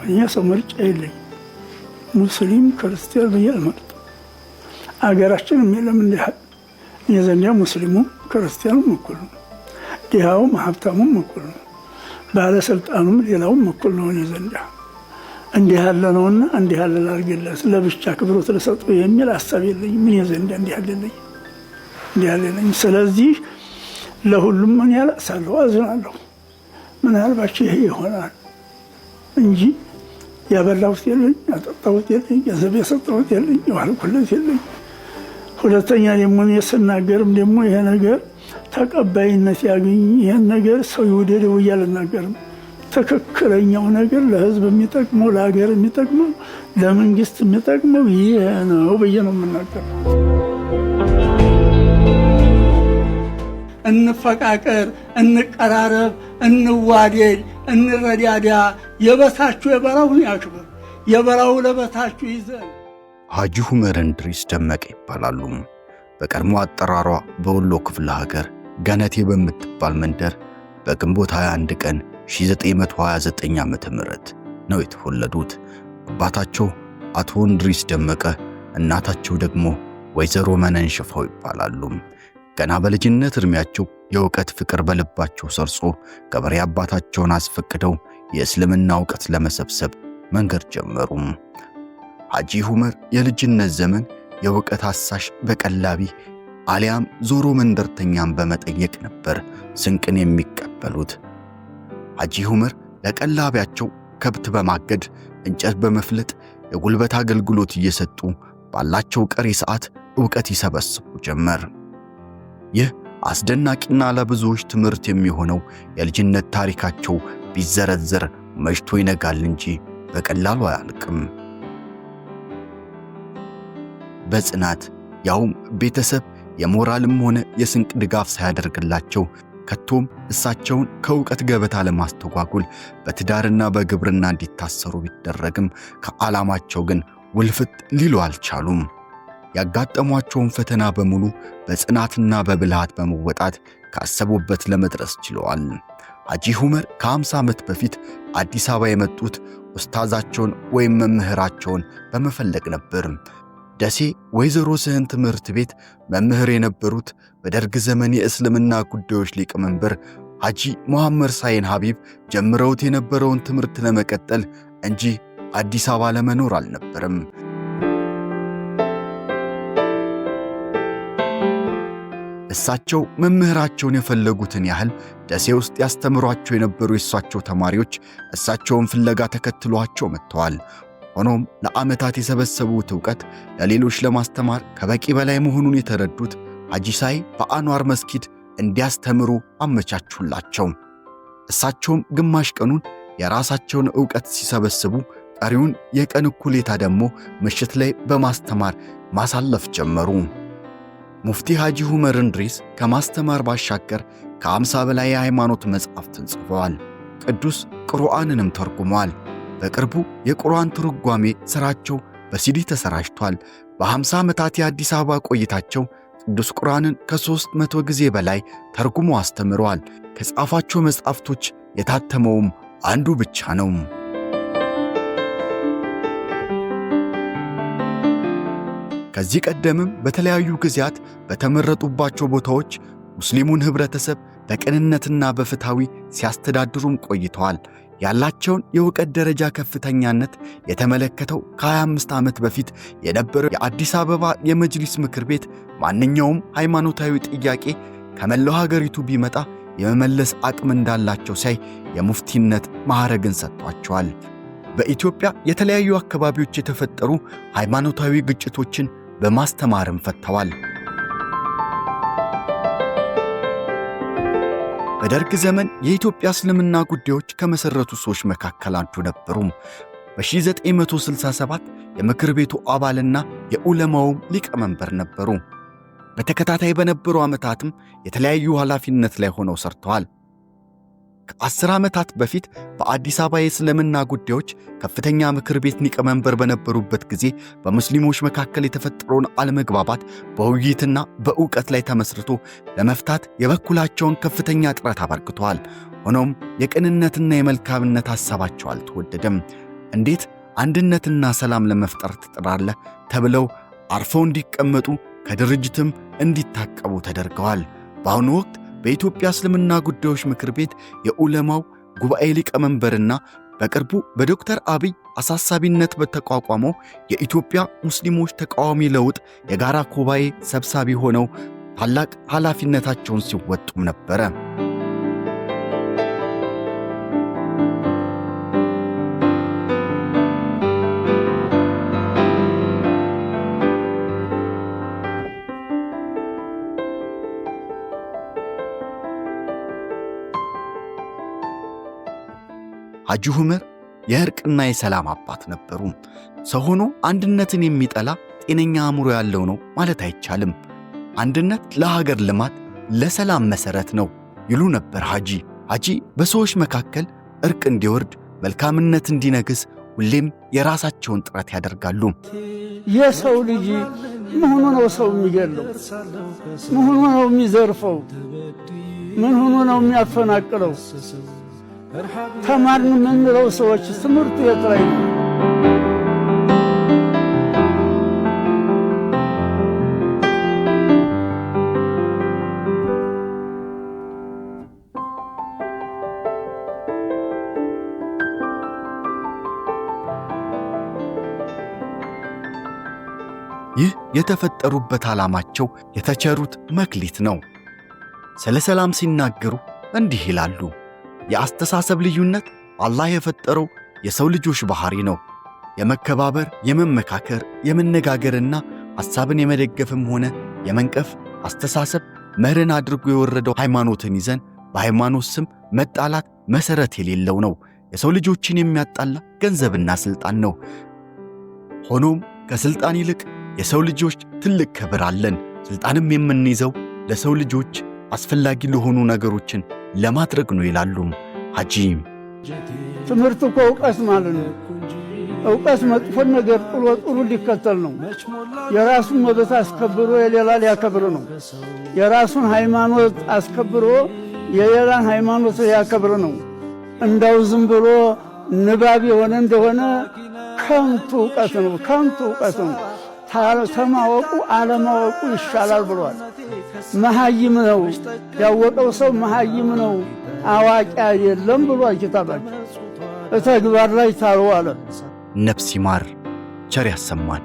እኔ ሰው ምርጫ የለኝ ሙስሊም ክርስቲያን በየልመርጥ አገራችንም የለም እንዲህ የዘንዲያ ሙስሊሙም ክርስቲያኑም እኩል ነው። ድሃውም ሀብታሙም እኩል ነው። ባለስልጣኑም ሌላውም እኩል ነው። የዘንዲያ እንዲህ ያለ ነውና እንዲህ ያለ ላርገለት ለብቻ ክብሮት ለሰጡ የሚል ሐሳብ የለኝ። ምን የዘንዲያ እንዲህ ያለኝ ስለዚህ ለሁሉም ምን ያለቅሳለሁ፣ አዝናለሁ። ምናልባት ይሄ ይሆናል እንጂ ያበላሁት የለኝ፣ ያጠጣሁት የለኝ፣ ገንዘብ የሰጠሁት የለኝ፣ የዋልኩለት የለኝ። ሁለተኛ ደግሞ ስናገርም ደግሞ ይሄ ነገር ተቀባይነት ያገኝ ይሄን ነገር ሰው ይወደደው እያልናገርም ትክክለኛው ነገር ለህዝብ የሚጠቅመው ለሀገር የሚጠቅመው ለመንግስት የሚጠቅመው ይሄ ነው ብዬ ነው የምናገረው። እንፈቃቀር፣ እንቀራረብ፣ እንዋደድ፣ እንረዳዳ። የበታችሁ የበራውን ያክብር፣ የበራው ለበታችሁ ይዘን። ሐጂ ዑመር እንድሪስ ደመቀ ይባላሉ። በቀድሞ አጠራሯ በወሎ ክፍለ ሀገር ገነቴ በምትባል መንደር በግንቦት 21 ቀን 1929 ዓመተ ምህረት ነው የተወለዱት። አባታቸው አቶ እንድሪስ ደመቀ፣ እናታቸው ደግሞ ወይዘሮ መነን ሽፋው ይባላሉ። ገና በልጅነት እድሜያቸው የእውቀት ፍቅር በልባቸው ሰርጾ ገበሬ አባታቸውን አስፈቅደው የእስልምና ዕውቀት ለመሰብሰብ መንገድ ጀመሩ። ሐጂ ዑመር የልጅነት ዘመን የእውቀት አሳሽ በቀላቢ አሊያም ዞሮ መንደርተኛን በመጠየቅ ነበር ስንቅን የሚቀበሉት። ሐጂ ዑመር ለቀላቢያቸው ከብት በማገድ እንጨት በመፍለጥ የጉልበት አገልግሎት እየሰጡ ባላቸው ቀሪ ሰዓት ዕውቀት ይሰበስቡ ጀመር። ይህ አስደናቂና ለብዙዎች ትምህርት የሚሆነው የልጅነት ታሪካቸው ቢዘረዘር መሽቶ ይነጋል እንጂ በቀላሉ አያልቅም። በጽናት ያውም ቤተሰብ የሞራልም ሆነ የስንቅ ድጋፍ ሳያደርግላቸው ከቶም እሳቸውን ከዕውቀት ገበታ ለማስተጓጎል በትዳርና በግብርና እንዲታሰሩ ቢደረግም ከዓላማቸው ግን ውልፍት ሊሉ አልቻሉም። ያጋጠሟቸውን ፈተና በሙሉ በጽናትና በብልሃት በመወጣት ካሰቡበት ለመድረስ ችለዋል። ሐጂ ዑመር ከ50 ዓመት በፊት አዲስ አበባ የመጡት ኡስታዛቸውን ወይም መምህራቸውን በመፈለግ ነበር። ደሴ ወይዘሮ ስህን ትምህርት ቤት መምህር የነበሩት በደርግ ዘመን የእስልምና ጉዳዮች ሊቀመንበር ሐጂ መሐመድ ሳይን ሐቢብ ጀምረውት የነበረውን ትምህርት ለመቀጠል እንጂ አዲስ አበባ ለመኖር አልነበረም። እሳቸው መምህራቸውን የፈለጉትን ያህል ደሴ ውስጥ ያስተምሯቸው የነበሩ የእሳቸው ተማሪዎች እሳቸውን ፍለጋ ተከትሏቸው መጥተዋል። ሆኖም ለዓመታት የሰበሰቡት ዕውቀት ለሌሎች ለማስተማር ከበቂ በላይ መሆኑን የተረዱት ሐጂ ሳይ በአንዋር መስጊድ እንዲያስተምሩ አመቻቹላቸው። እሳቸውም ግማሽ ቀኑን የራሳቸውን ዕውቀት ሲሰበስቡ፣ ቀሪውን የቀን እኩሌታ ደግሞ ምሽት ላይ በማስተማር ማሳለፍ ጀመሩ። ሙፍቲ ሐጂ ዑመር እንድሪስ ከማስተማር ባሻገር ከ50 በላይ የሃይማኖት መጻሕፍትን ጽፈዋል። ቅዱስ ቁርአንንም ተርጉመዋል። በቅርቡ የቁርአን ትርጓሜ ሥራቸው በሲዲ ተሰራጭቷል። በ50 ዓመታት የአዲስ አበባ ቆይታቸው ቅዱስ ቁርአንን ከ300 ጊዜ በላይ ተርጉሞ አስተምረዋል። ከጻፏቸው መጻሕፍቶች የታተመውም አንዱ ብቻ ነው። ከዚህ ቀደምም በተለያዩ ጊዜያት በተመረጡባቸው ቦታዎች ሙስሊሙን ህብረተሰብ በቅንነትና በፍትሃዊ ሲያስተዳድሩም ቆይተዋል። ያላቸውን የዕውቀት ደረጃ ከፍተኛነት የተመለከተው ከ25 ዓመት በፊት የነበረው የአዲስ አበባ የመጅሊስ ምክር ቤት ማንኛውም ሃይማኖታዊ ጥያቄ ከመላው ሀገሪቱ ቢመጣ የመመለስ አቅም እንዳላቸው ሳይ የሙፍቲነት ማዕረግን ሰጥቷቸዋል። በኢትዮጵያ የተለያዩ አካባቢዎች የተፈጠሩ ሃይማኖታዊ ግጭቶችን በማስተማርም ፈተዋል። በደርግ ዘመን የኢትዮጵያ እስልምና ጉዳዮች ከመሰረቱ ሰዎች መካከል አንዱ ነበሩ። በ1967 የምክር ቤቱ አባልና የዑለማውም ሊቀመንበር ነበሩ። በተከታታይ በነበሩ ዓመታትም የተለያዩ ኃላፊነት ላይ ሆነው ሰርተዋል። ከ10 ዓመታት በፊት በአዲስ አበባ የእስልምና ጉዳዮች ከፍተኛ ምክር ቤት ሊቀመንበር በነበሩበት ጊዜ በሙስሊሞች መካከል የተፈጠረውን አለመግባባት በውይይትና በዕውቀት ላይ ተመስርቶ ለመፍታት የበኩላቸውን ከፍተኛ ጥረት አበርክተዋል። ሆኖም የቅንነትና የመልካምነት ሐሳባቸው አልተወደደም። እንዴት አንድነትና ሰላም ለመፍጠር ትጥራለህ ተብለው አርፈው እንዲቀመጡ ከድርጅትም እንዲታቀቡ ተደርገዋል። በአሁኑ ወቅት በኢትዮጵያ እስልምና ጉዳዮች ምክር ቤት የዑለማው ጉባኤ ሊቀመንበርና በቅርቡ በዶክተር አብይ አሳሳቢነት በተቋቋመው የኢትዮጵያ ሙስሊሞች ተቃዋሚ ለውጥ የጋራ ጉባኤ ሰብሳቢ ሆነው ታላቅ ኃላፊነታቸውን ሲወጡም ነበረ። ሐጂ ዑመር የእርቅና የሰላም አባት ነበሩ። ሰው ሆኖ አንድነትን የሚጠላ ጤነኛ አእምሮ ያለው ነው ማለት አይቻልም። አንድነት ለሀገር ልማት፣ ለሰላም መሰረት ነው ይሉ ነበር ሐጂ በሰዎች መካከል እርቅ እንዲወርድ፣ መልካምነት እንዲነግስ ሁሌም የራሳቸውን ጥረት ያደርጋሉ። የሰው ልጅ ምን ሆኖ ነው ሰው የሚገለው? ምን ሆኖ ነው የሚዘርፈው? ምን ሆኖ ነው የሚያፈናቅለው? ተማርን የምንለው ሰዎች ትምህርቱ የት ላይ ነው? ይህ የተፈጠሩበት ዓላማቸው የተቸሩት መክሊት ነው። ስለ ሰላም ሲናገሩ እንዲህ ይላሉ። የአስተሳሰብ ልዩነት አላህ የፈጠረው የሰው ልጆች ባህሪ ነው። የመከባበር፣ የመመካከር፣ የመነጋገርና ሐሳብን የመደገፍም ሆነ የመንቀፍ አስተሳሰብ መርህን አድርጎ የወረደው ሃይማኖትን ይዘን በሃይማኖት ስም መጣላት መሰረት የሌለው ነው። የሰው ልጆችን የሚያጣላ ገንዘብና ስልጣን ነው። ሆኖም ከስልጣን ይልቅ የሰው ልጆች ትልቅ ክብር አለን። ስልጣንም የምንይዘው ለሰው ልጆች አስፈላጊ ለሆኑ ነገሮችን ለማድረግ ነው ይላሉ ሐጂ። ትምህርት እኮ ዕውቀት ማለት ነው። ዕውቀት መጥፎን ነገር ጥሩ ሊከተል ነው። የራሱን መብት አስከብሮ የሌላ ሊያከብር ነው። የራሱን ሃይማኖት አስከብሮ የሌላን ሃይማኖት ሊያከብር ነው። እንዳው ዝም ብሎ ንባብ የሆነ እንደሆነ ከንቱ ዕውቀት ነው። ከንቱ ዕውቀት ነው። ተማወቁ አለማወቁ ይሻላል ብሏል። መሃይም ነው ያወቀው ሰው መሃይም ነው፣ አዋቂ አይደለም ብሏል ኪታባችን። ተግባር ላይ ታሩ አለ። ነፍስ ይማር ቸር ያሰማን።